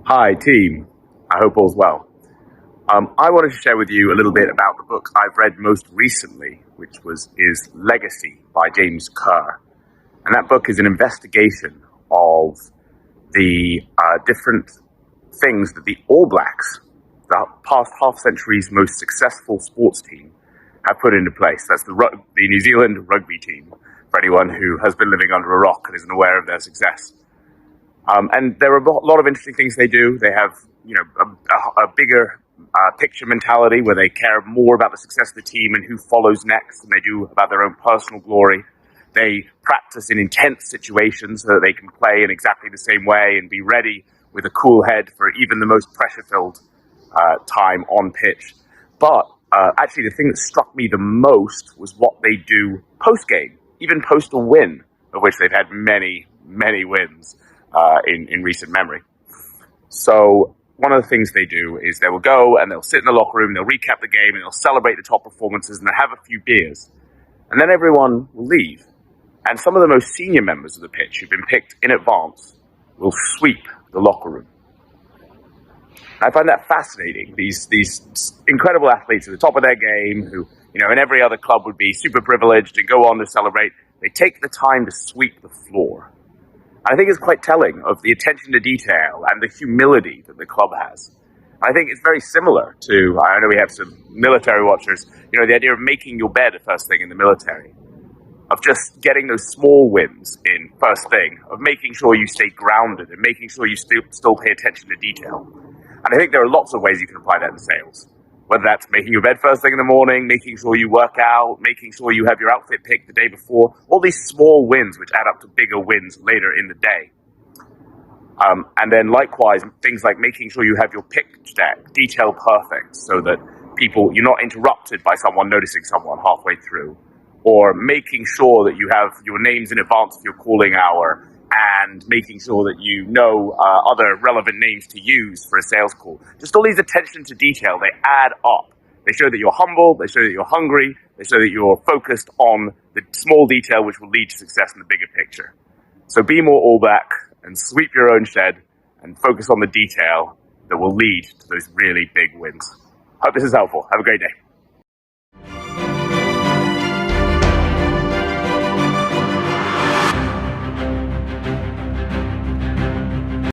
Hi, team. I hope all's well. I wanted to share with you a little bit about the book I've read most recently, which is Legacy by James Kerr. And that book is an investigation of the different things that the All Blacks, the past half century's most successful sports team, have put into place. That's the New Zealand rugby team, for anyone who has been living under a rock and isn't aware of their success. And there are a lot of interesting things they do. They have, a bigger picture mentality where they care more about the success of the team and who follows next than they do about their own personal glory. They practice in intense situations so that they can play in exactly the same way and be ready with a cool head for even the most pressure-filled time on pitch. But actually, the thing that struck me the most was what they do post-game, even post a win, of which they've had many, many wins in recent memory. So one of the things they do is they will go and they'll sit in the locker room, they'll recap the game, and they'll celebrate the top performances, and they'll have a few beers. And then everyone will leave. And some of the most senior members of the pitch who've been picked in advance will sweep the locker room. I find that fascinating. These incredible athletes at the top of their game who, in every other club would be super privileged and go on to celebrate, they take the time to sweep the floor. I think it's quite telling of the attention to detail and the humility that the club has. I think it's very similar to, I know we have some military watchers, the idea of making your bed first thing in the military, of just getting those small wins in first thing, of making sure you stay grounded and making sure you still pay attention to detail. And I think there are lots of ways you can apply that in sales. Whether that's making your bed first thing in the morning, making sure you work out, making sure you have your outfit picked the day before, all these small wins which add up to bigger wins later in the day. And then likewise, things like making sure you have your pitch deck detail perfect so that you're not interrupted by someone noticing someone halfway through, or making sure that you have your names in advance of your calling hour, and making sure that other relevant names to use for a sales call. Just all these attention to detail, they add up. They show that you're humble, they show that you're hungry, they show that you're focused on the small detail which will lead to success in the bigger picture. So be more All Black and sweep your own shed and focus on the detail that will lead to those really big wins. Hope this is helpful. Have a great day.